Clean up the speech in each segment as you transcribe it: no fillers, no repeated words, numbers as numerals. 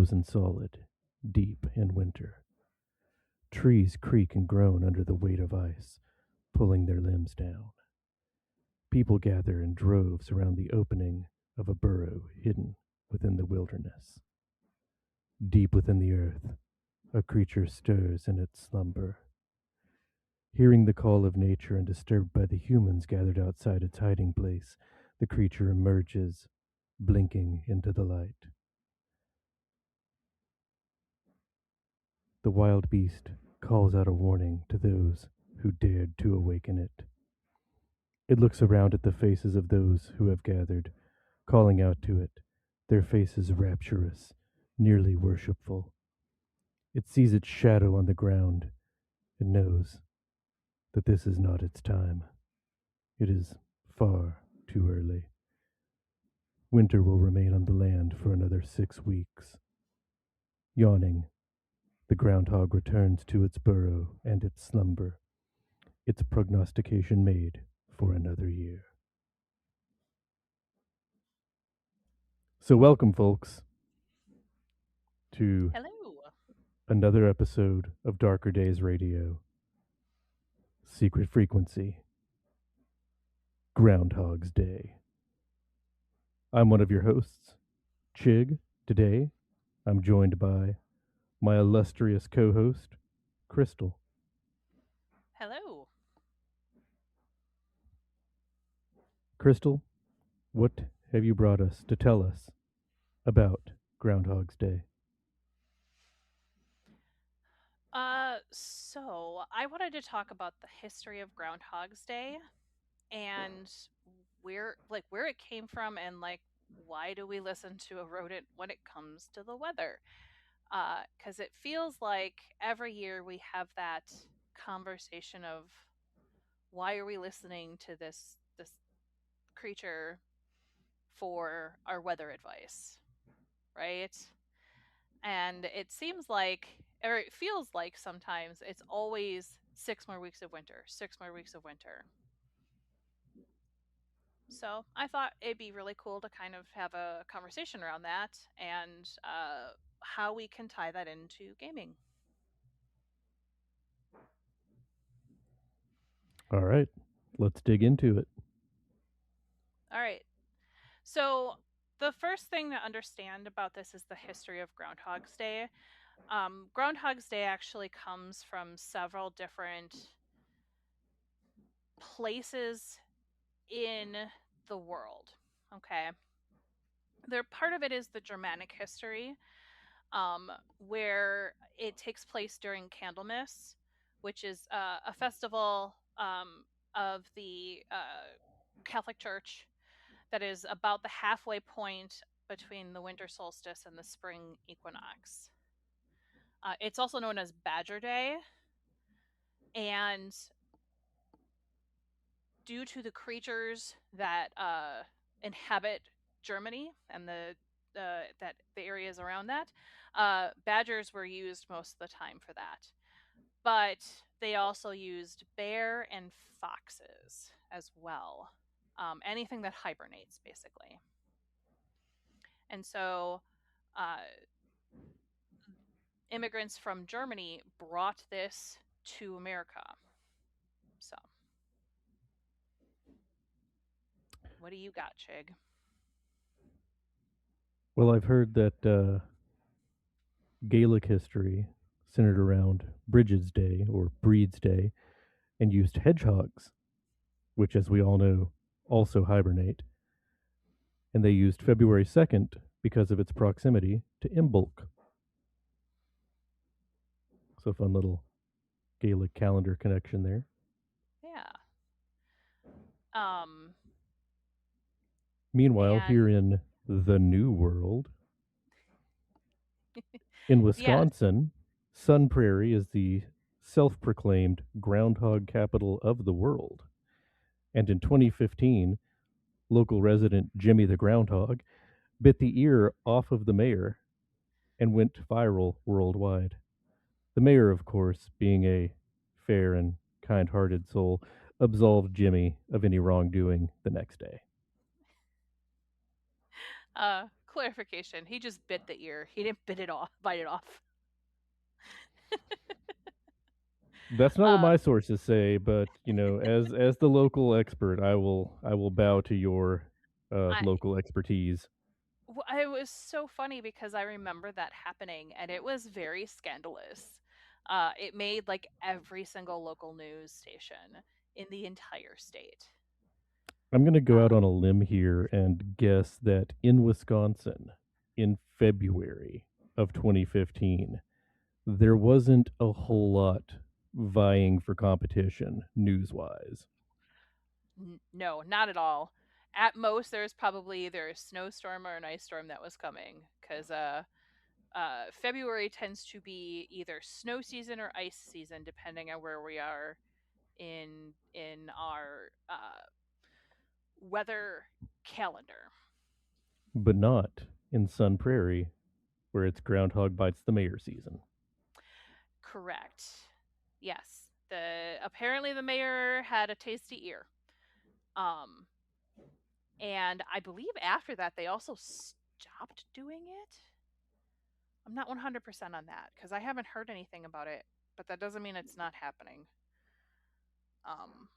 frozen solid, deep in winter. Trees creak and groan under the weight of ice, pulling their limbs down. People gather in droves around the opening of a burrow hidden within the wilderness. Deep within the earth, a creature stirs in its slumber. Hearing the call of nature and disturbed by the humans gathered outside its hiding place, the creature emerges, blinking into the light. The wild beast calls out a warning to those who dared to awaken it. It looks around at the faces of those who have gathered, calling out to it, their faces rapturous, nearly worshipful. It sees its shadow on the ground and knows that this is not its time. It is far too early. Winter will remain on the land for another 6 weeks. Yawning, the groundhog returns to its burrow and its slumber, its prognostication made for another year. So, welcome, folks, to Hello. another episode of Darker Days Radio, Secret Frequency, Groundhog's Day. I'm one of your hosts, Chigg. Today, I'm joined by my illustrious co host, Crystal. Hello. Crystal, what have you brought us to tell us about Groundhog's Day? So I wanted to talk about the history of Groundhog's Day and where it came from and why do we listen to a rodent when it comes to the weather? Because it feels like every year we have that conversation of why are we listening to this creature for our weather advice, right? And it seems like, or it feels like sometimes it's always 6 more weeks of winter, 6 more weeks of winter. So I thought it'd be really cool to kind of have a conversation around that and how we can tie that into gaming. All right, let's dig into it. All right. So the first thing to understand about this is the history of Groundhog's Day. Groundhog's Day actually comes from several different places in the world. Okay. Part of it is the Germanic history, where it takes place during Candlemas, which is a festival of the Catholic Church that is about the halfway point between the winter solstice and the spring equinox. It's also known as Badger Day, and due to the creatures that inhabit Germany and the areas around that, badgers were used most of the time for that. But they also used bear and foxes as well. Anything that hibernates, basically. And so, uh, immigrants from Germany brought this to America. So, what do you got, Chig? Well, I've heard that Gaelic history centered around Bridget's Day or Breed's Day and used hedgehogs, which, as we all know, also hibernate. And they used February 2nd because of its proximity to Imbolc. So, fun little Gaelic calendar connection there. Yeah. Um, Meanwhile, here and in the New World, in yes, Wisconsin, Sun Prairie is the self proclaimed groundhog capital of the world. And in 2015, local resident Jimmy the Groundhog bit the ear off of the mayor and went viral worldwide. The mayor, of course, being a fair and kind hearted soul, absolved Jimmy of any wrongdoing the next day. Clarification. He just bit the ear. He didn't bite it off. That's not what Uh, my sources say, but as the local expert, I will bow to your I local expertise. it was so funny because I remember that happening and it was very scandalous. It made like every single local news station in the entire state. I'm going to go out Uh, on a limb here and guess that in Wisconsin, in February of 2015, there wasn't a whole lot vying for competition news wise. no, not at all. At most, there's probably either a snowstorm or an ice storm that was coming because February tends to be either snow season or ice season, depending on where we are in our weather calendar. But not in Sun Prairie, where it's Groundhog Bites the Mayor season. Correct. Yes. The apparently the mayor had a tasty ear. Um and I believe after that they also stopped doing it. I'm not 100% on that cuz I haven't heard anything about it, but that doesn't mean it's not happening. Um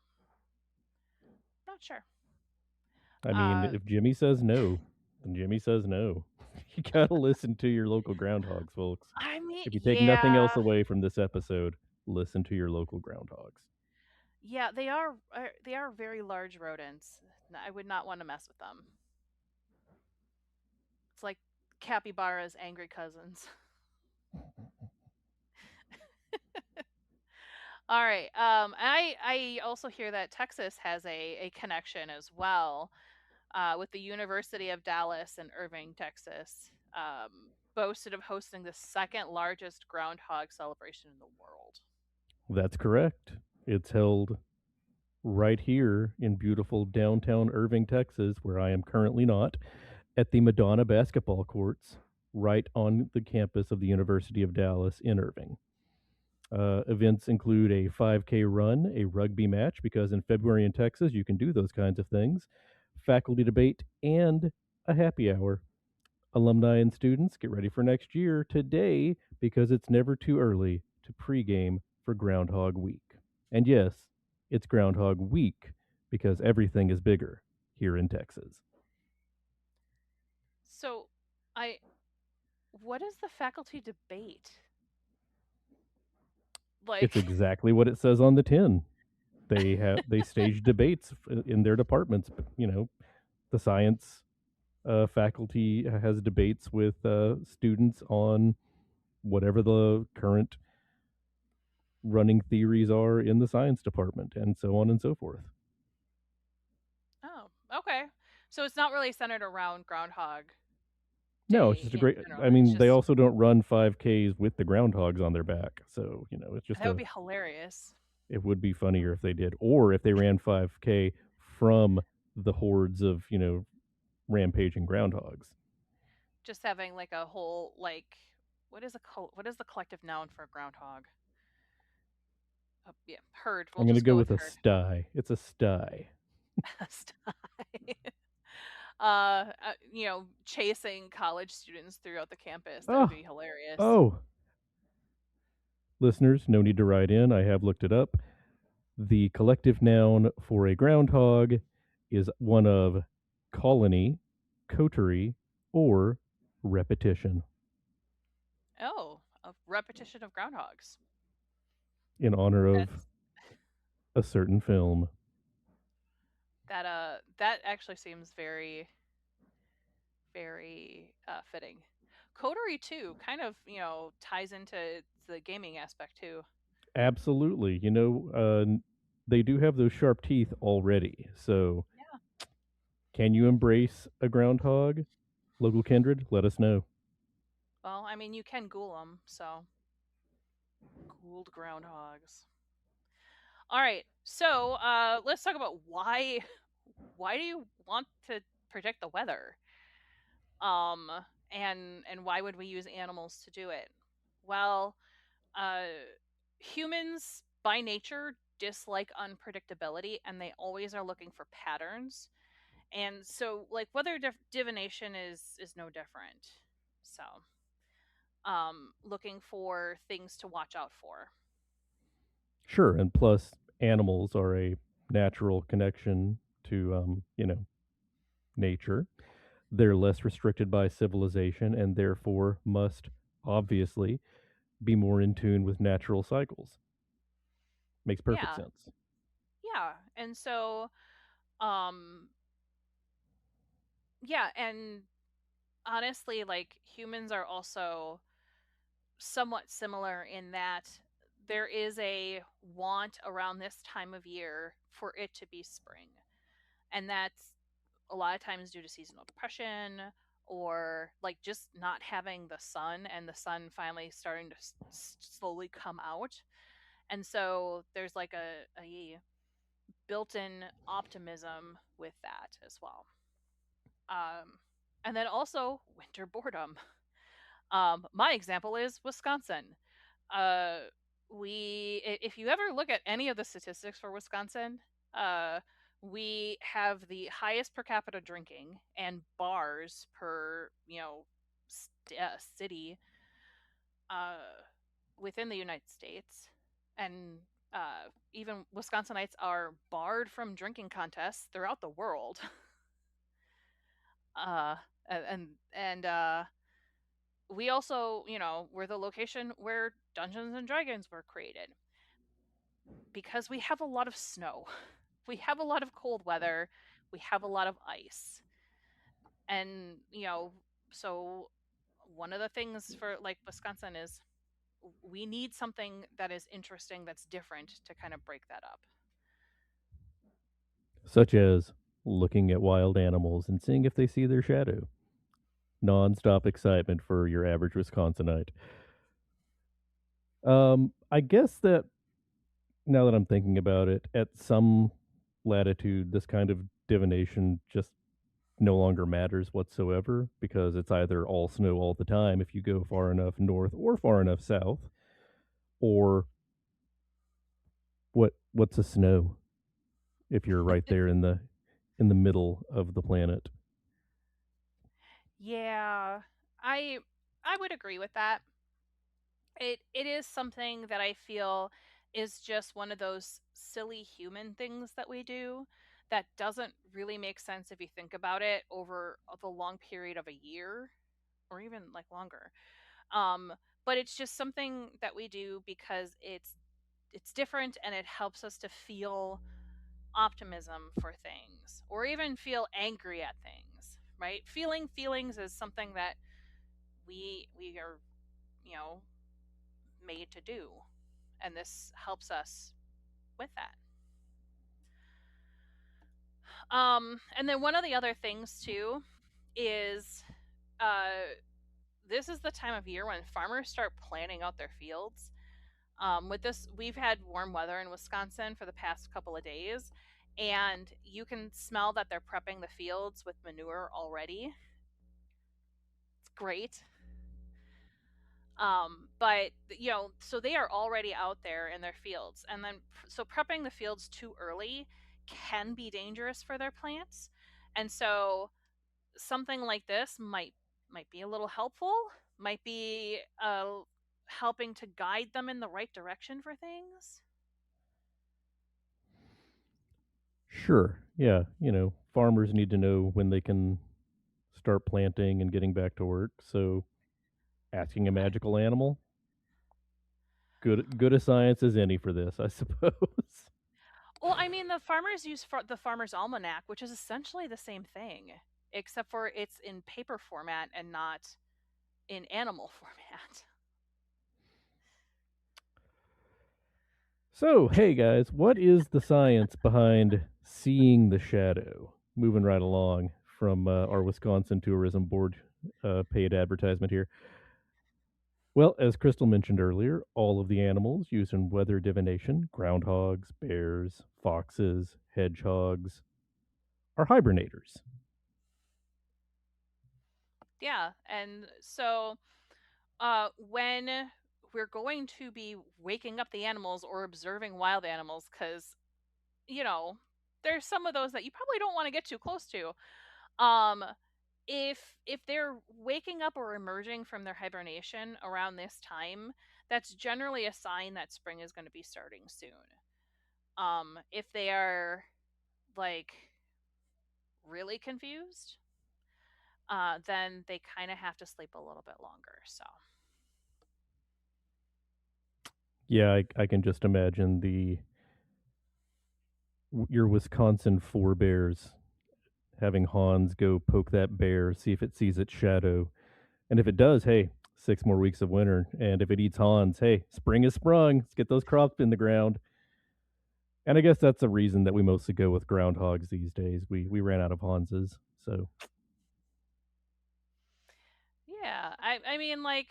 Not sure. I mean, Uh if Jimmy says no, then Jimmy says no. You gotta listen to your local groundhogs, folks. I mean, If you take nothing else yeah. away from this episode, listen to your local groundhogs. Yeah, they are very large rodents. I would not want to mess with them. It's like capybaras angry cousins. All right. I also hear that Texas has a connection as well, with the University of Dallas in Irving, Texas. Boasted of hosting the second largest groundhog celebration in the world. That's correct. It's held right here in beautiful downtown Irving, Texas, where I am currently not, at the Madonna basketball courts, right on the campus of the University of Dallas in Irving. Events include a 5K run, a rugby match, because in February in Texas, you can do those kinds of things, faculty debate, and a happy hour. Alumni and students, get ready for next year today because it's never too early to pregame for Groundhog Week. And yes, it's Groundhog Week because everything is bigger here in Texas. So, I what is the faculty debate? It's Like, exactly what it says on the tin. They stage debates in their departments. The science faculty has debates with students on whatever the current running theories are in the science department, and so on and so forth. oh, okay. So it's not really centered around Groundhog No, it's Day just a in great. general. I It's mean, they just also don't run 5Ks with the groundhogs on their back, so it's just that would a. be hilarious. It would be funnier if they did, or if they ran 5K from the hordes of rampaging groundhogs. Just having like a whole like what is the collective noun for a groundhog? Yeah, herd. We'll I'm gonna just go go with with a herd. sty. It's a sty. Chasing college students throughout the campus. That would Oh, be hilarious. oh, listeners, no need to write in. I have looked it up. The collective noun for a groundhog is one of colony, coterie, or repetition Oh, a repetition of groundhogs. in honor of That's a certain film. that actually seems very very fitting. Coterie too kind of ties into the gaming aspect too. Absolutely. They do have those sharp teeth already. So, Yeah. can you embrace a groundhog? Local kindred, let us know. Well, I mean, you can ghoul them, so ghouled groundhogs. All right, so let's talk about why. Why do you want to predict the weather? Um, and why would we use animals to do it? Well, uh, humans by nature dislike unpredictability, and they always are looking for patterns. And so like weather divination is no different. So looking for things to watch out for. Sure, and plus animals are a natural connection to nature. They're less restricted by civilization and therefore must obviously be more in tune with natural cycles. Makes perfect Yeah. sense. Yeah. And so um yeah, and honestly like humans are also somewhat similar in that there is a want around this time of year for it to be spring. And that's a lot of times due to seasonal depression or like just not having the sun and the sun finally starting to slowly come out. And so there's like a built-in optimism with that as well. And then also winter boredom. My example is Wisconsin. Uh, if you ever look at any of the statistics for Wisconsin, uh, we have the highest per capita drinking and bars per city uh, within the United States, and even Wisconsinites are barred from drinking contests throughout the world. uh, and we also, we're the location where Dungeons and Dragons were created because we have a lot of snow. We have a lot of cold weather. We have a lot of ice. And, so one of the things for like Wisconsin is we need something that is interesting, that's different to kind of break that up. Such as looking at wild animals and seeing if they see their shadow. Non-stop excitement for your average Wisconsinite. I guess that now that I'm thinking about it, at some latitude, this kind of divination just no longer matters whatsoever because it's either all snow all the time if you go far enough north or far enough south, or what's a snow if you're right there in the middle of the planet. Yeah, I I would agree with that. It is something that I feel is just one of those silly human things that we do that doesn't really make sense if you think about it over the long period of a year or even like longer. Um, but it's just something that we do because it's different and it helps us to feel optimism for things or even feel angry at things, right? Feeling feelings is something that we are, you know, made to do, and this helps us with that. And then one of the other things too is uh, this is the time of year when farmers start planning out their fields. With this, we've had warm weather in Wisconsin for the past couple of days, and you can smell that they're prepping the fields with manure already. It's great. But so they are already out there in their fields, and then so prepping the fields too early can be dangerous for their plants, and so something like this might be a little helpful, might be helping to guide them in the right direction for things. Sure, yeah, farmers need to know when they can start planting and getting back to work. So asking a I, magical animal, good a science as any for this, I suppose. well, I mean, the farmers use the farmer's almanac, which is essentially the same thing, except for it's in paper format and not in animal format. So, hey guys, what is the science behind seeing the shadow? Moving right along from our Wisconsin Tourism Board paid advertisement here. Well, as Crystal mentioned earlier, all of the animals used in weather divination, groundhogs, bears, foxes, hedgehogs, are hibernators. Yeah, and so when we're going to be waking up the animals or observing wild animals, because you know there's some of those that you probably don't want to get too close to. Um, if they're waking up or emerging from their hibernation around this time, that's generally a sign that spring is going to be starting soon. If they are like really confused, then they kind of have to sleep a little bit longer. So Yeah, I can just imagine your Wisconsin forebears having Hans go poke that bear, see if it sees its shadow, and if it does, hey, 6 more weeks of winter. And if it eats Hans, hey, spring is sprung. Let's get those crops in the ground. And I guess that's the reason that we mostly go with groundhogs these days. We ran out of Hanses, so yeah, I mean like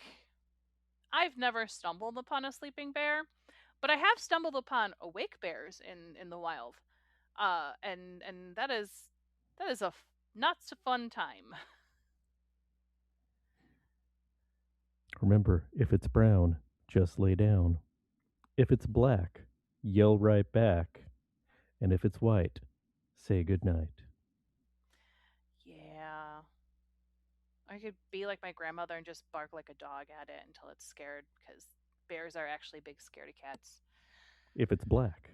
I've never stumbled upon a sleeping bear, but I have stumbled upon awake bears in the wild. And that is a not so fun time. remember, if it's brown, just lay down. If it's black, yell right back. And if it's white, say goodnight. Yeah. I could be like my grandmother and just bark like a dog at it until it's scared because bears are actually big scaredy cats. If it's black,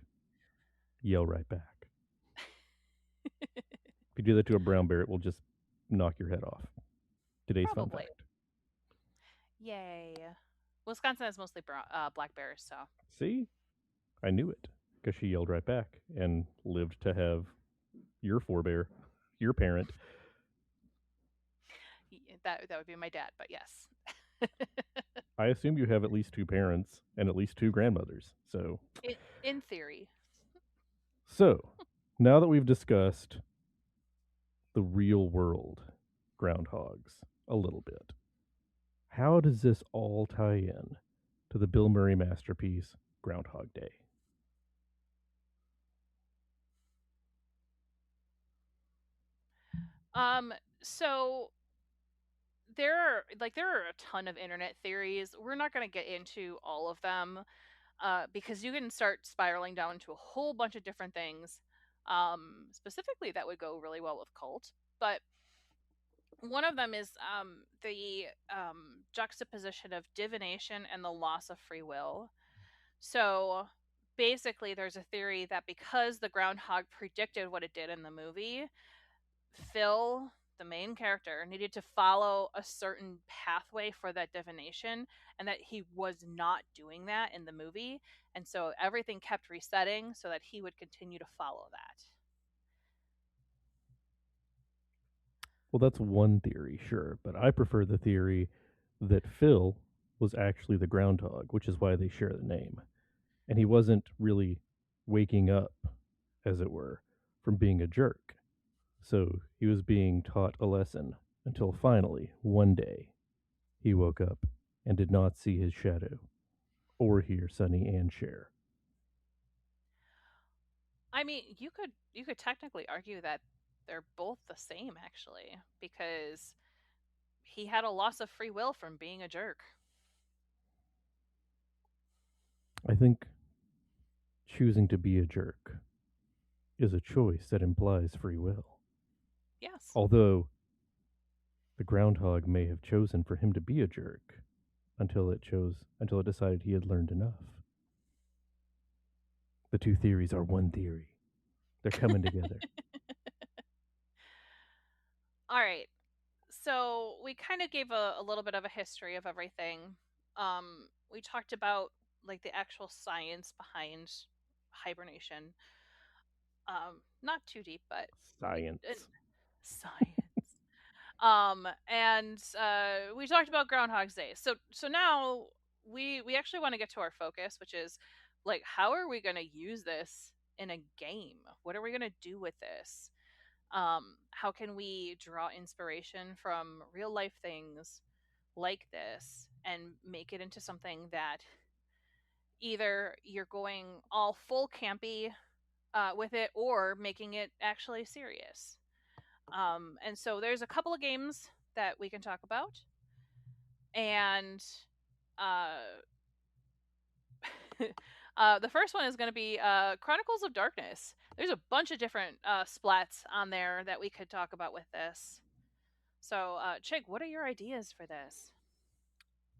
yell right back. If you do that to a brown bear, it will just knock your head off. Today's fun Probably. fact. Yay. Wisconsin is mostly black bears, so See? I knew it because she yelled right back and lived to have your forebear, your parent. that would be my dad. But yes, I assume you have at least two parents and at least two grandmothers. in theory. So now that we've discussed the real world groundhogs a little bit, how does this all tie in to the Bill Murray masterpiece, Groundhog Day? So there are a ton of internet theories. We're not going to get into all of them because you can start spiraling down to a whole bunch of different things. Specifically, that would go really well with cult. But one of them is the juxtaposition of divination and the loss of free will. So basically, there's a theory that because the groundhog predicted what it did in the movie, Phil, the main character, needed to follow a certain pathway for that divination, and that he was not doing that in the movie. And so everything kept resetting so that he would continue to follow that. Well, that's one theory, sure, but I prefer the theory that Phil was actually the groundhog, which is why they share the name. And he wasn't really waking up, as it were, from being a jerk. So he was being taught a lesson until finally, one day, he woke up and did not see his shadow or hear Sonny and Cher. I mean, you could technically argue that they're both the same actually, because he had a loss of free will from being a jerk. I think choosing to be a jerk is a choice that implies free will. Yes. Although the groundhog may have chosen for him to be a jerk until it decided he had learned enough. The two theories are one theory. They're coming together. All right. So we kind of gave a little bit of a history of everything. We talked about like the actual science behind hibernation. Not too deep, but Science. science. And we talked about Groundhog's Day. So now we actually want to get to our focus, which is like how are we going to use this in a game? What are we going to do with this? How can we draw inspiration from real life things like this and make it into something that either you're going all full campy with it or making it actually serious. And so there's a couple of games that we can talk about. And uh, The first one is going to be Chronicles of Darkness. There's a bunch of different splats on there that we could talk about with this. So, Chig, what are your ideas for this?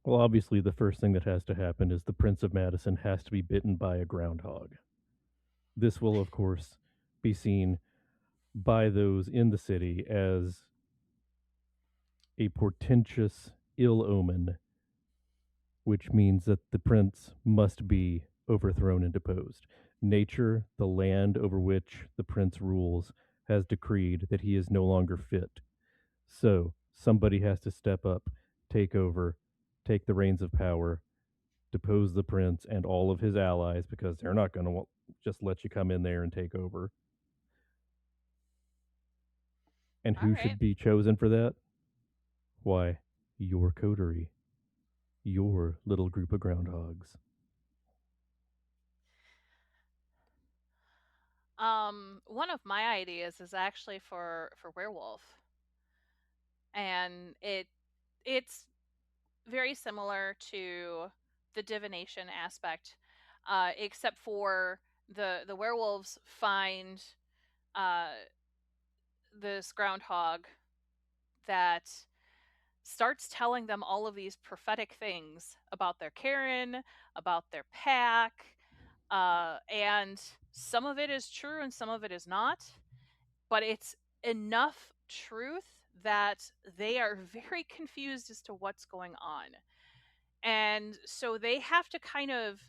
Well, obviously, the first thing that has to happen is the Prince of Madison has to be bitten by a groundhog. This will, of course, be seen by those in the city as a portentous ill omen, which means that the prince must be overthrown and deposed. Nature, the land over which the prince rules, has decreed that he is no longer fit. So somebody has to step up, take over, take the reins of power, depose the prince and all of his allies because they're not going to just let you come in there and take over. And All who right. should be chosen for that? Why, your coterie, your little group of groundhogs. One of my ideas is actually for werewolf, and it's very similar to the divination aspect, except for the werewolves find uh, this groundhog that starts telling them all of these prophetic things about their Karen, about their pack, and some of it is true and some of it is not, but it's enough truth that they are very confused as to what's going on. And so they have to kind of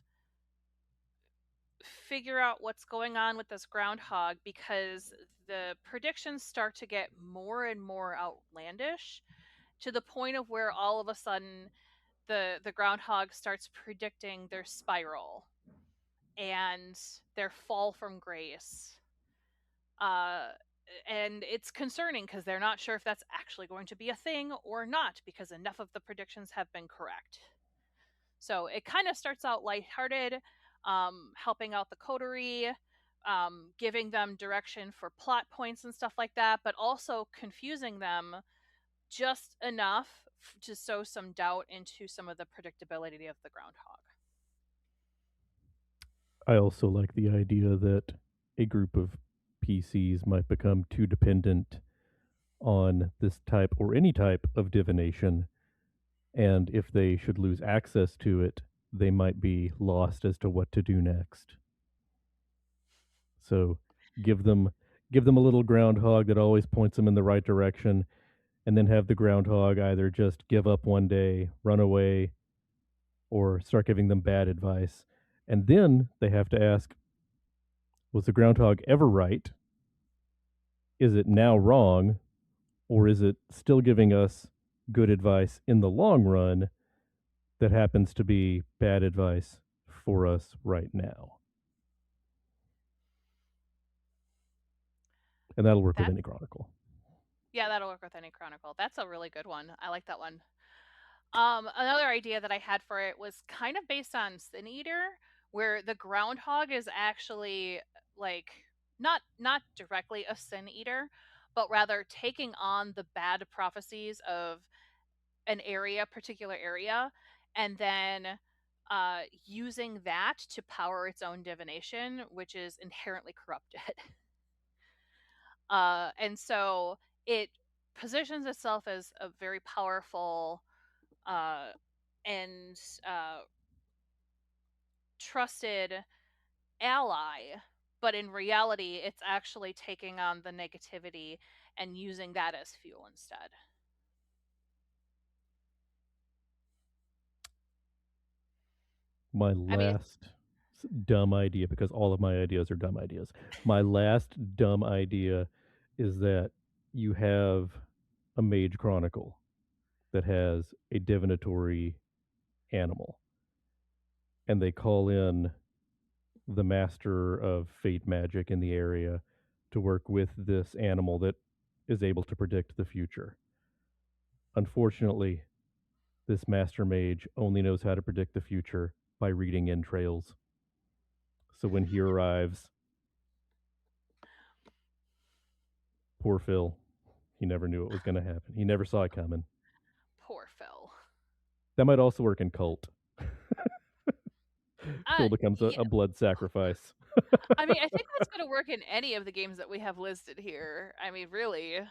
figure out what's going on with this groundhog because the predictions start to get more and more outlandish to the point of where all of a sudden the groundhog starts predicting their spiral and their fall from grace. Uh, and it's concerning because they're not sure if that's actually going to be a thing or not because enough of the predictions have been correct. So it kind of starts out lighthearted, helping out the coterie, giving them direction for plot points and stuff like that, but also confusing them just enough to sow some doubt into some of the predictability of the groundhog. I also like the idea that a group of PCs might become too dependent on this type or any type of divination, and if they should lose access to it, they might be lost as to what to do next. So give them give them a little groundhog that always points them in the right direction, and then have the groundhog either just give up one day, run away, or start giving them bad advice. And then they have to ask, was the groundhog ever right? Is it now wrong? Or is it still giving us good advice in the long run that happens to be bad advice for us right now? And that'll work with That any chronicle. Yeah, that'll work with any chronicle. That's a really good one. I like that one. Another idea that I had for it was kind of based on Sin Eater, where the groundhog is actually like not directly a sin eater, but rather taking on the bad prophecies of an area, particular area, and then using that to power its own divination, which is inherently corrupted. And so it positions itself as a very powerful uh, and trusted ally, but in reality, it's actually taking on the negativity and using that as fuel instead. My I mean, last dumb idea, because all of my ideas are dumb ideas. My last dumb idea is that you have a mage chronicle that has a divinatory animal, and they call in the master of fate magic in the area to work with this animal that is able to predict the future. Unfortunately, this master mage only knows how to predict the future by reading entrails. So when he arrives, poor Phil, he never knew what was going to happen. He never saw it coming. poor Phil. That might also work in cult. Phil becomes Yeah. a blood sacrifice. I mean, I think that's gonna work in any of the games that we have listed here. I mean, really, if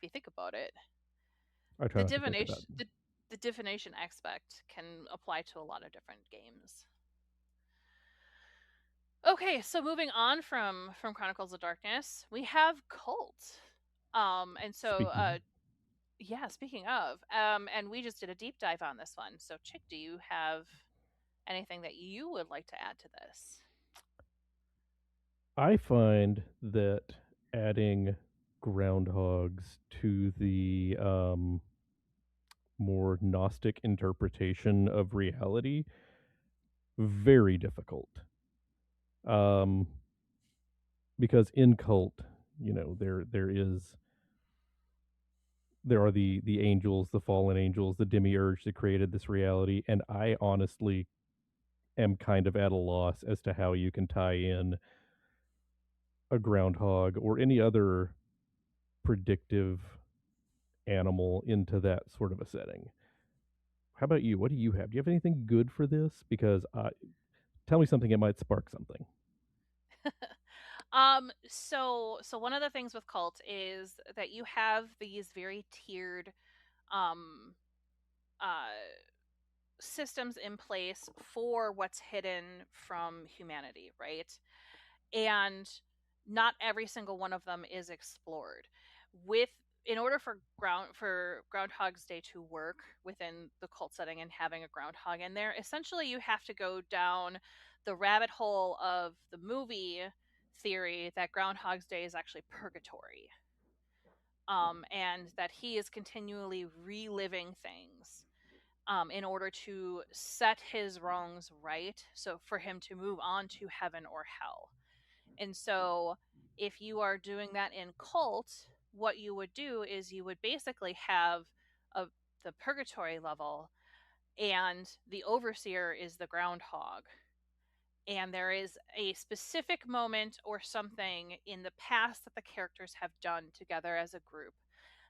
you think about it, I try the not to think about divination the divination aspect can apply to a lot of different games. Okay, so moving on from Chronicles of Darkness, we have Cult. And so speaking of. yeah, speaking of, and we just did a deep dive on this one. So Chick, do you have anything that you would like to add to this? I find that adding groundhogs to the more Gnostic interpretation of reality very difficult. Um, because in cult, there are the angels, the fallen angels, the demiurge that created this reality, and I honestly am kind of at a loss as to how you can tie in a groundhog or any other predictive animal into that sort of a setting. How about you? What do you have? Do you have anything good for this? Because tell me something, it might spark something. So one of the things with Cult is that you have these very tiered um uh systems in place for what's hidden from humanity, right? And not every single one of them is explored. With In order for Groundhog's Day to work within the cult setting and having a groundhog in there, essentially you have to go down the rabbit hole of the movie theory that Groundhog's Day is actually purgatory. And that he is continually reliving things in order to set his wrongs right, so for him to move on to heaven or hell. And so, if you are doing that in cult, what you would do is you would basically have a, the purgatory level, and the overseer is the groundhog. And there is a specific moment or something in the past that the characters have done together as a group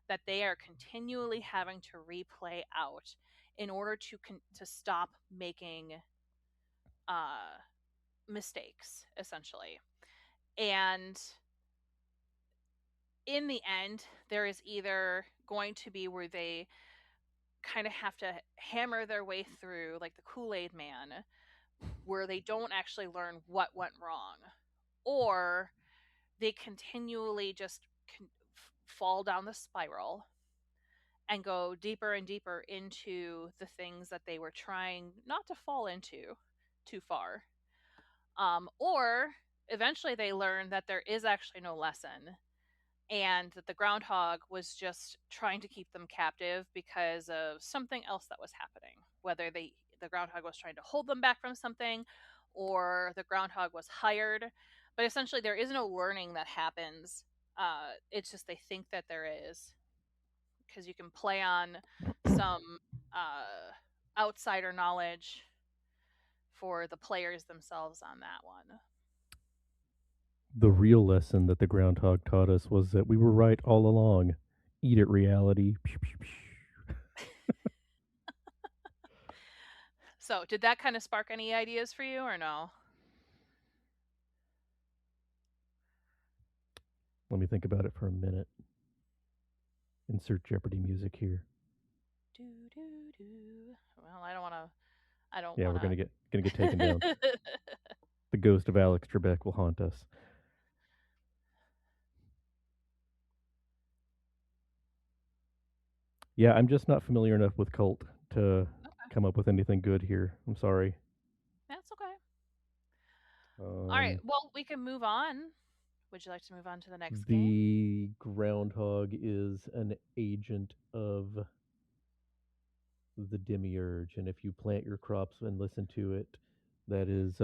that they are continually having to replay out in order to stop making uh, mistakes, essentially. And in the end, there is either going to be where they kind of have to hammer their way through, like the Kool-Aid Man, where they don't actually learn what went wrong, or they continually just fall down the spiral and go deeper and deeper into the things that they were trying not to fall into too far. Or eventually they learn that there is actually no lesson, and that the groundhog was just trying to keep them captive because of something else that was happening. Whether the groundhog was trying to hold them back from something, or the groundhog was hired. But essentially, there is no learning that happens. It's just they think that there is, because you can play on some outsider knowledge for the players themselves on that one. The real lesson that the groundhog taught us was that we were right all along. Eat it, reality. Pew, pew, pew. So, did that kind of spark any ideas for you, or no? Let me think about it for a minute. Insert Jeopardy music here. Do do do. Well, I don't want to. I don't Yeah, want we're gonna get taken down. to. The ghost of Alex Trebek will haunt us. Yeah, I'm just not familiar enough with cult to come up with anything good here. I'm sorry. That's okay. All right. Um, Well, we can move on. Would you like to move on to the next game? the groundhog is an agent of the demiurge, and if you plant your crops and listen to it, that is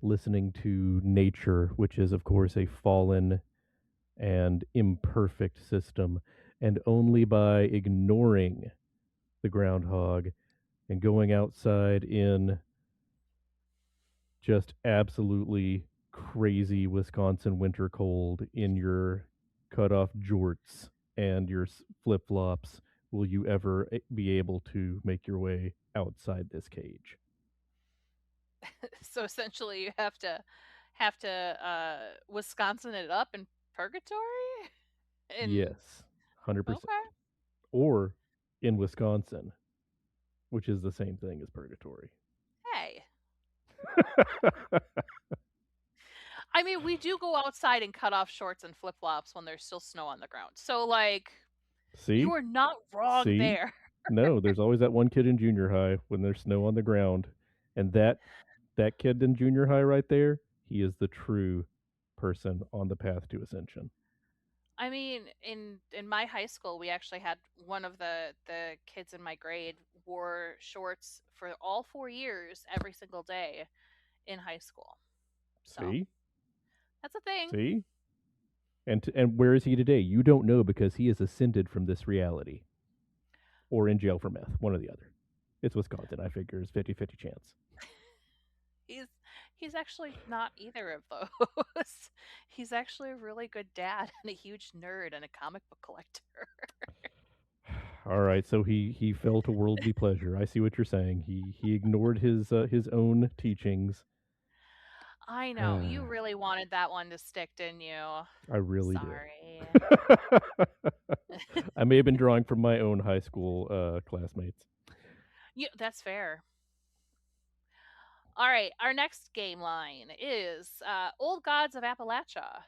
listening to nature, which is of course a fallen and imperfect system, and only by ignoring the groundhog and going outside in just absolutely crazy Wisconsin winter cold in your cut off jorts and your flip flops will you ever be able to make your way outside this cage. So essentially, you have to Wisconsin it up in purgatory. And Yes, 100%. okay, Or in Wisconsin, which is the same thing as purgatory. hey, I mean, we do go outside and cut off shorts and flip flops when there's still snow on the ground. So like, you See? are not wrong See? there. No, there's always that one kid in junior high when there's snow on the ground. And that kid in junior high right there, he is the true person on the path to ascension. I mean, in my high school, we actually had one of the kids in my grade wore shorts for all 4 years every single day in high school. So See? that's a thing. See? And where is he today? You don't know because he has ascended from this reality or in jail for meth, one or the other. It's Wisconsin, I figure it's 50-50 chance. He's he's actually not either of those. He's actually a really good dad and a huge nerd and a comic book collector. All right, so he fell to worldly pleasure. I see what you're saying. He ignored his own teachings. I know. You I really wanted that one to stick, didn't you? really did. Sorry. I may have been drawing from my own high school classmates. Yeah, that's fair. All right, our next game line is Old Gods of Appalachia.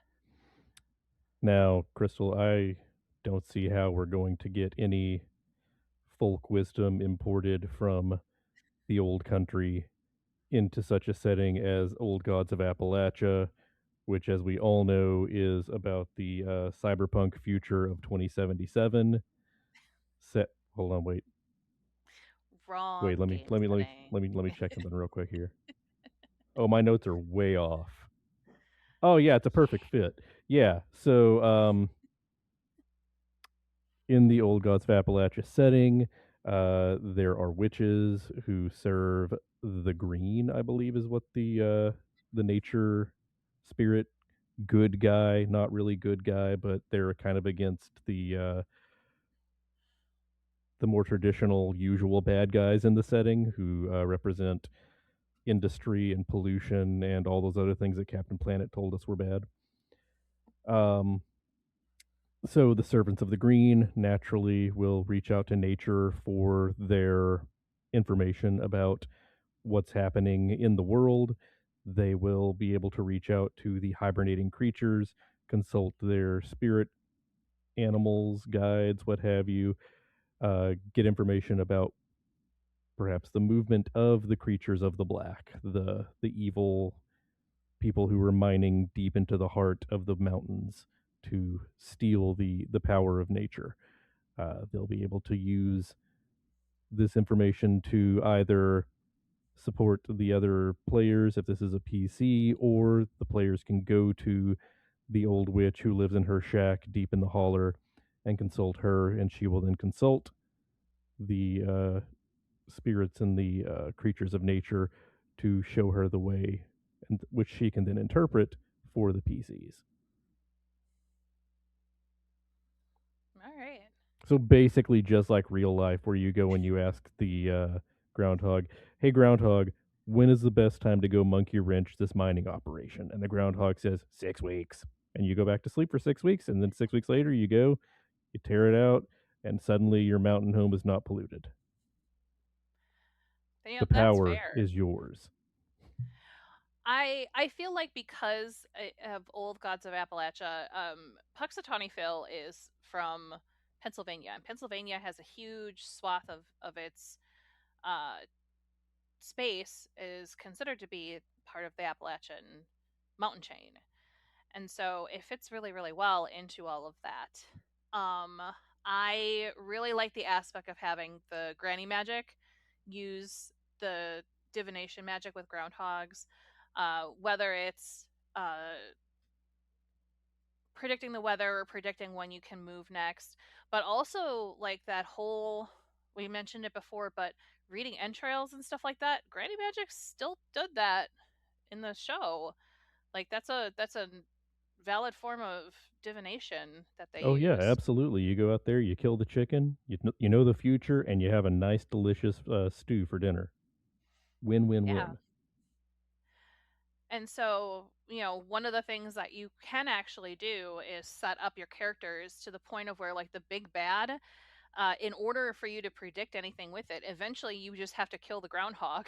Now, Crystal, I don't see how we're going to get any folk wisdom imported from the old country into such a setting as Old Gods of Appalachia, which, as we all know, is about the cyberpunk future of 2077. Set. Hold on. Wait. Wait. Wrong Let me. game Let me. Let me. setting. Let me. Let me check something real quick here. Oh, my notes are way off. Oh yeah, it's a perfect fit. Yeah. So in the old Gods of Appalachia setting, there are witches who serve the green, I believe, is what the nature spirit good guy, not really good guy, but they're kind of against the more traditional, usual bad guys in the setting who represent industry and pollution and all those other things that Captain Planet told us were bad. Um, so the servants of the green naturally will reach out to nature for their information about what's happening in the world. They will be able to reach out to the hibernating creatures, consult their spirit animals, guides, what have you, get information about perhaps the movement of the creatures of the black, the evil people who were mining deep into the heart of the mountains to steal the power of nature. They'll be able to use this information to either support the other players if this is a PC, or the players can go to the old witch who lives in her shack deep in the holler and consult her, and she will then consult the spirits and the creatures of nature to show her the way, and which she can then interpret for the PCs. All right. So basically, just like real life, where you go and you ask the groundhog, "Hey, groundhog, when is the best time to go monkey wrench this mining operation?" And the groundhog says, "6 weeks." And you go back to sleep for 6 weeks, and then 6 weeks later, you go, you tear it out, and suddenly your mountain home is not polluted. You know, The that's power fair. is yours. I feel like because of Old Gods of Appalachia, Puxatawney Phil is from Pennsylvania, and Pennsylvania has a huge swath of its uh, space is considered to be part of the Appalachian mountain chain, and so it fits really really well into all of that. I really like the aspect of having the granny magic use the divination magic with groundhogs, whether it's predicting the weather or predicting when you can move next, but also like that whole, we mentioned it before, but reading entrails and stuff like that. Granny magic still did that in the show. Like that's a valid form of divination that they Oh yeah, use. absolutely. You go out there, you kill the chicken, you know the future, and you have a nice, delicious stew for dinner. Win, win, Yeah. win. And so, one of the things that you can actually do is set up your characters to the point of where, like, the big bad, in order for you to predict anything with it, eventually you just have to kill the groundhog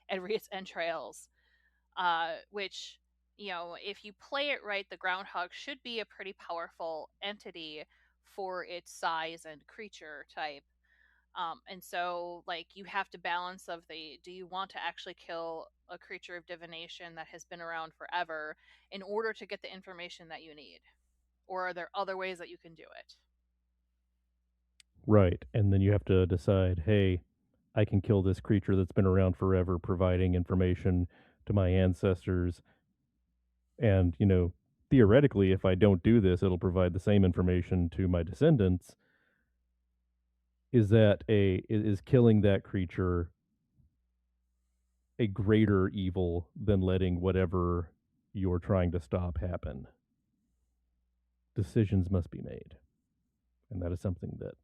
and read its entrails. Which, if you play it right, the groundhog should be a pretty powerful entity for its size and creature type. And so, like, you have to balance of the, do you want to actually kill a creature of divination that has been around forever in order to get the information that you need? Or are there other ways that you can do it? Right. And then you have to decide, hey, I can kill this creature that's been around forever, providing information to my ancestors. And, theoretically, if I don't do this, it'll provide the same information to my descendants. Is killing that creature a greater evil than letting whatever you're trying to stop happen? Decisions must be made. And that is something that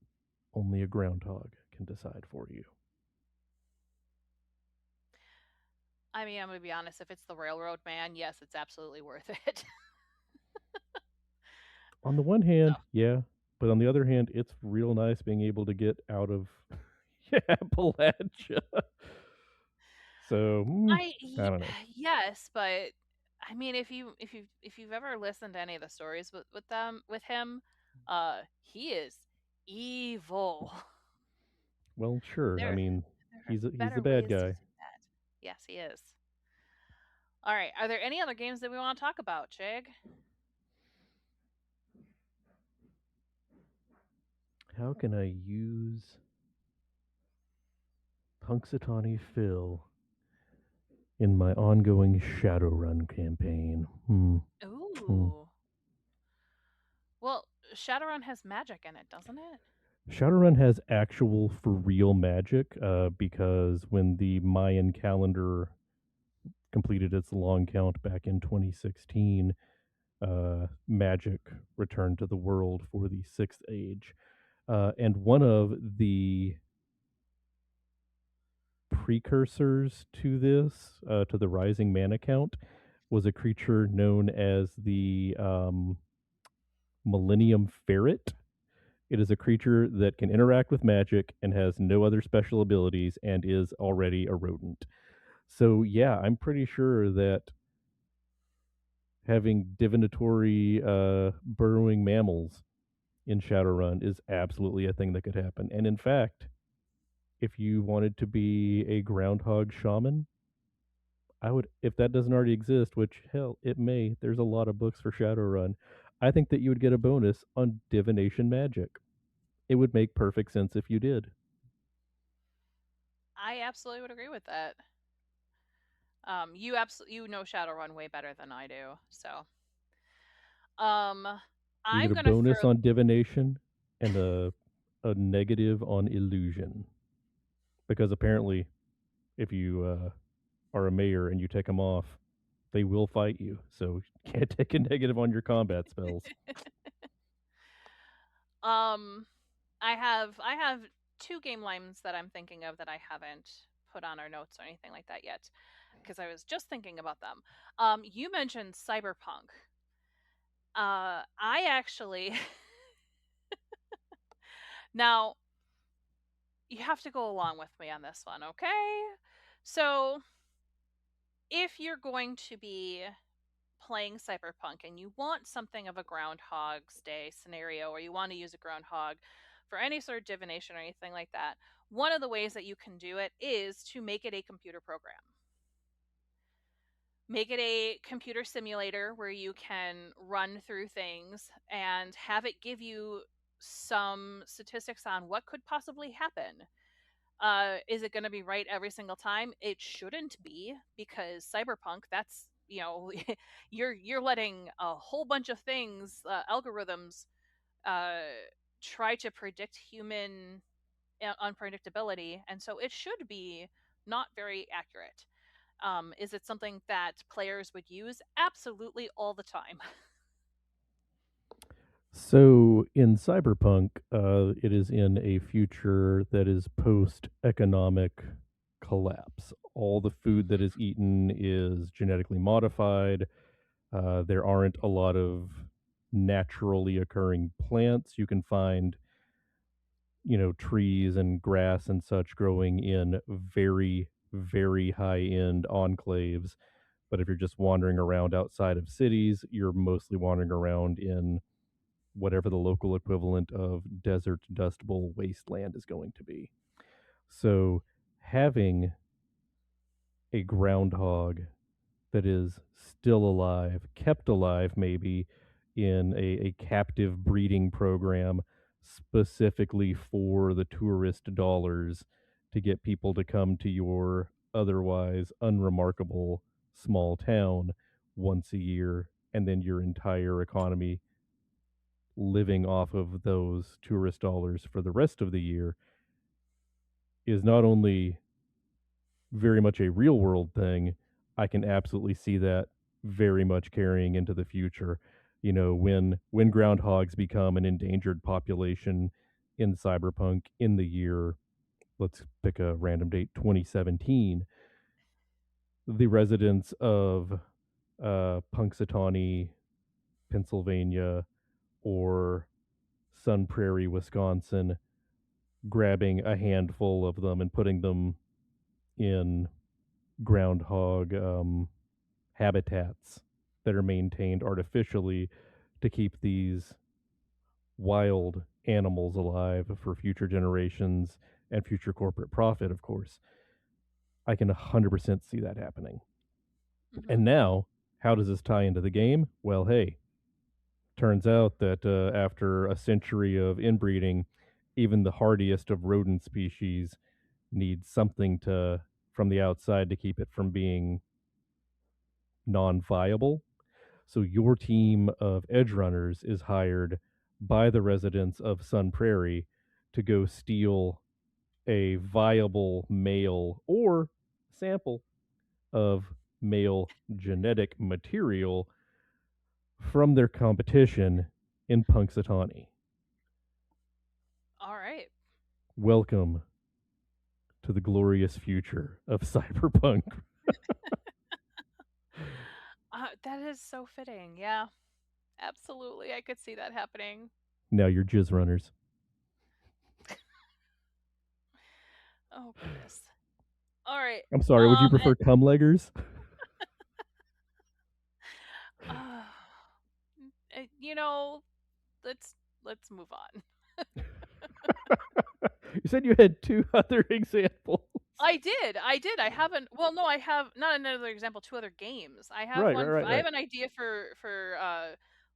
only a groundhog can decide for you. I mean, I'm going to be honest, if it's the railroad man, yes, it's absolutely worth it. On the one So, hand, yeah, but on the other hand, it's real nice being able to get out of Appalachia. So, I don't know. yes, but I mean, if you've ever listened to any of the stories with him, he is evil. Well, sure. I There mean, there are he's the better bad ways to guy. do that. Yes, he is. All right. Are there any other games that we want to talk about, Chig? How can I use Punxsutawney Phil in my ongoing Shadowrun campaign? Hmm. Ooh. Well, Shadowrun has magic in it, doesn't it? Shadowrun has actual for real magic because when the Mayan calendar completed its long count back in 2016, magic returned to the world for the Sixth Age. And one of the precursors to this, to the Rising Mana count, was a creature known as the Millennium Ferret. It is a creature that can interact with magic and has no other special abilities and is already a rodent. So, yeah, I'm pretty sure that having divinatory burrowing mammals in Shadowrun is absolutely a thing that could happen. And in fact, if you wanted to be a groundhog shaman, I would, if that doesn't already exist, which hell, it may. There's a lot of books for Shadowrun. I think that you would get a bonus on divination magic. It would make perfect sense if you did. I absolutely would agree with that. You know Shadowrun way better than I do. So, um, You get I'm a gonna throw. bonus on divination and a negative on illusion because apparently, if you are a mayor and you take them off, they will fight you. So you can't take a negative on your combat spells. Um, I have two game lines that I'm thinking of that I haven't put on our notes or anything like that yet because I was just thinking about them. You mentioned cyberpunk. I actually now you have to go along with me on this one, okay? So, if you're going to be playing cyberpunk and you want something of a Groundhog's Day scenario, or you want to use a groundhog for any sort of divination or anything like that, one of the ways that you can do it is to make it a computer program. Make it a computer simulator where you can run through things and have it give you some statistics on what could possibly happen. Is it going to be right every single time? It shouldn't be, because cyberpunk, that's, you're letting a whole bunch of things, algorithms, uh, try to predict human unpredictability, and so it should be not very accurate. Is it something that players would use? Absolutely, all the time. So in Cyberpunk, it is in a future that is post economic collapse. All the food that is eaten is genetically modified. There aren't a lot of naturally occurring plants. You can find, trees and grass and such growing in very, very high end enclaves. But if you're just wandering around outside of cities, you're mostly wandering around in whatever the local equivalent of desert dust bowl wasteland is going to be. So having a groundhog that is still alive, kept alive maybe in a captive breeding program specifically for the tourist dollars to get people to come to your otherwise unremarkable small town once a year, and then your entire economy living off of those tourist dollars for the rest of the year is not only very much a real world thing, I can absolutely see that very much carrying into the future. When groundhogs become an endangered population in cyberpunk in the year, let's pick a random date, 2017, the residents of Punxsutawney, Pennsylvania, or Sun Prairie, Wisconsin, grabbing a handful of them and putting them in groundhog habitats that are maintained artificially to keep these wild animals alive for future generations and future corporate profit, of course. I can 100% see that happening. Mm-hmm. And now, how does this tie into the game? Well, hey, turns out that after a century of inbreeding, even the hardiest of rodent species needs something to from the outside to keep it from being non-viable. So your team of edge runners is hired by the residents of Sun Prairie to go steal a viable male or sample of male genetic material from their competition in Punxsutawney. All right. Welcome to the glorious future of cyberpunk. That is so fitting. Yeah, absolutely. I could see that happening. Now you're jizz runners. Oh goodness. All right. I'm sorry, would you Um. prefer cum leggers? Uh, you know, let's let's move on. You said you had two other examples. I did. I did. I haven't. Well, no, I have not another example. Two other games. I have Right, right, one. right, I right. have an idea for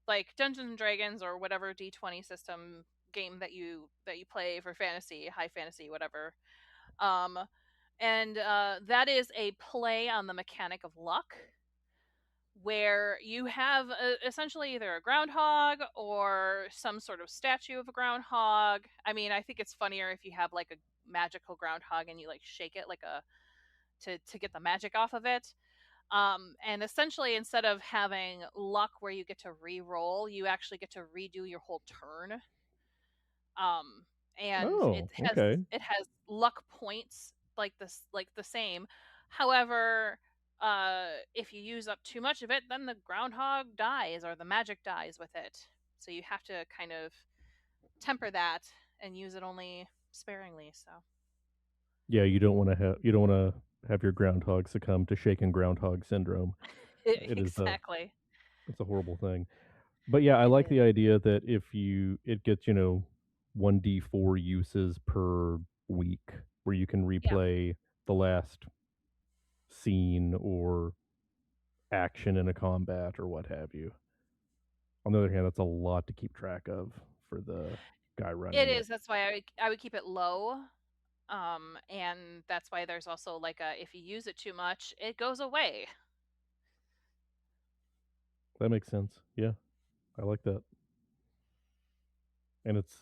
like Dungeons and Dragons or whatever D20 system game that you play for fantasy, high fantasy, whatever. Um, and that is a play on the mechanic of luck, where you have essentially either a groundhog or some sort of statue of a groundhog. I mean, I think it's funnier if you have like a magical groundhog and you like shake it like a to get the magic off of it. And essentially, instead of having luck where you get to re-roll, you actually get to redo your whole turn. Um, and Oh, okay. it has luck points like this, like the same. However, if you use up too much of it, then the groundhog dies or the magic dies with it. So you have to kind of temper that and use it only sparingly. So Yeah, you don't want to have your groundhog succumb to shaken groundhog syndrome. It is a exactly, it's a horrible thing. But yeah, I it like is. the idea that if you it gets, 1d4 uses per week where you can Yeah. replay the last scene or action in a combat or what have you. On the other hand, that's a lot to keep track of for the guy It running it. is. That's why I would keep it low. And that's why there's also like a if you use it too much, it goes away. That makes sense. Yeah, I like that. And it's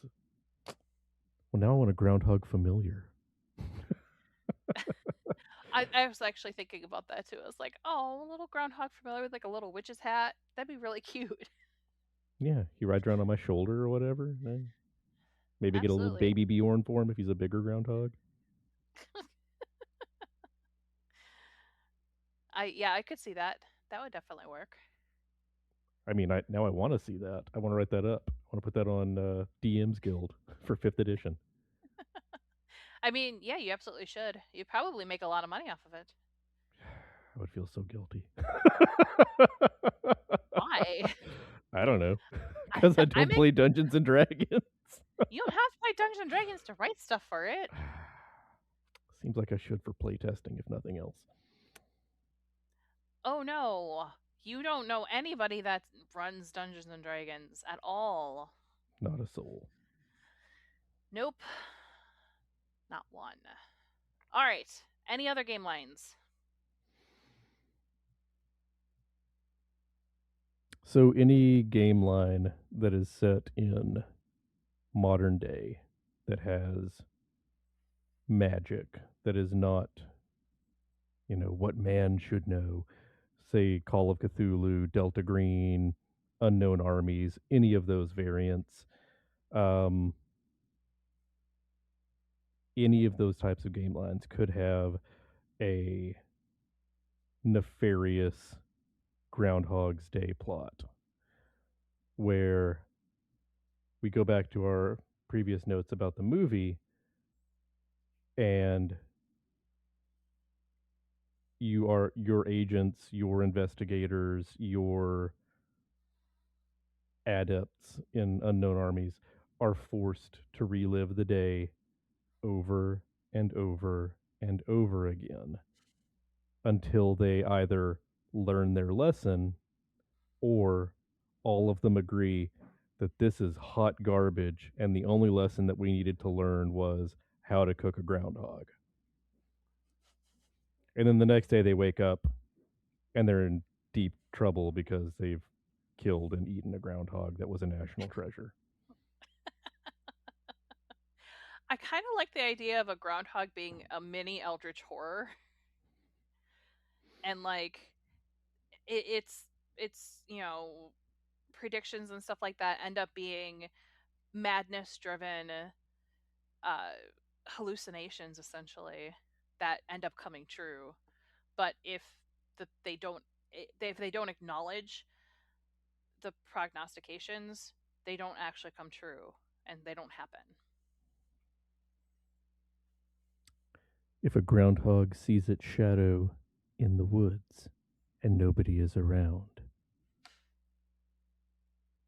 well, now I want a groundhog familiar. I was actually thinking about that too. I was like, oh, a little groundhog familiar with like a little witch's hat. That'd be really cute. Yeah, he rides around on my shoulder or whatever. Maybe get a little Absolutely. baby Bjorn for him if he's a bigger groundhog. I could see that. That would definitely work. I mean, now I want to see that. I want to write that up. I want to put that on DM's Guild for 5th edition. I mean, yeah, you absolutely should. You'd probably make a lot of money off of it. I would feel so guilty. Why? I don't know. I, Because I I don't make play Dungeons and Dragons. you don't have to play Dungeons and Dragons to write stuff for it. Seems like I should for playtesting, if nothing else. Oh no, you don't know anybody that runs Dungeons and Dragons at all. Not a soul. Nope, not one. All right. Any other game lines? So, any game line that is set in modern day that has magic, that is not, what man should know, say Call of Cthulhu, Delta Green, Unknown Armies, any of those variants, um, any of those types of game lines could have a nefarious Groundhog's Day plot where we go back to our previous notes about the movie and your agents, your investigators, your adepts in Unknown Armies are forced to relive the day over and over and over again until they either learn their lesson or all of them agree that this is hot garbage and the only lesson that we needed to learn was how to cook a groundhog. And then the next day they wake up and they're in deep trouble because they've killed and eaten a groundhog that was a national treasure. I kind of like the idea of a groundhog being a mini eldritch horror, and like it's predictions and stuff like that end up being madness driven uh hallucinations essentially that end up coming true. But they don't if they don't acknowledge the prognostications, they don't actually come true and they don't happen. If a groundhog sees its shadow in the woods and nobody is around,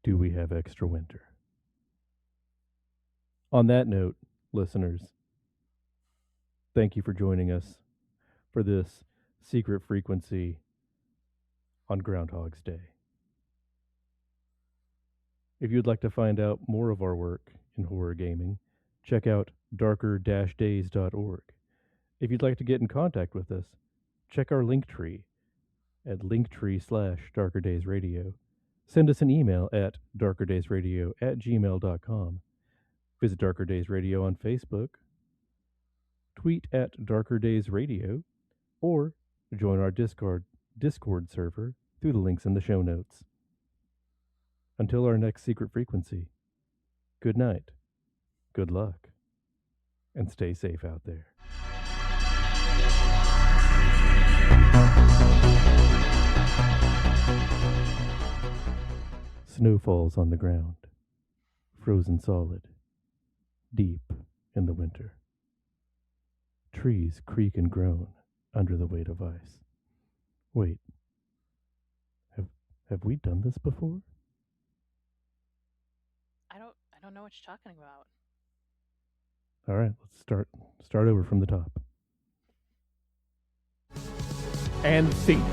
do we have extra winter? On that note, listeners, thank you for joining us for this secret frequency on Groundhog's Day. If you'd like to find out more of our work in horror gaming, check out darker-days.org. If you'd like to get in contact with us, check our link tree at linktree/darkerdaysradio. Send us an email at darkerdaysradio@gmail.com. Visit Darker Days Radio on Facebook, tweet at Darker Days Radio, or join our Discord server through the links in the show notes. Until our next secret frequency, good night, good luck, and stay safe out there. Snow falls on the ground, frozen solid, deep in the winter. Trees creak and groan under the weight of ice. Wait, have we done this before? I don't know what you're talking about. All right, let's start over from the top. And scene.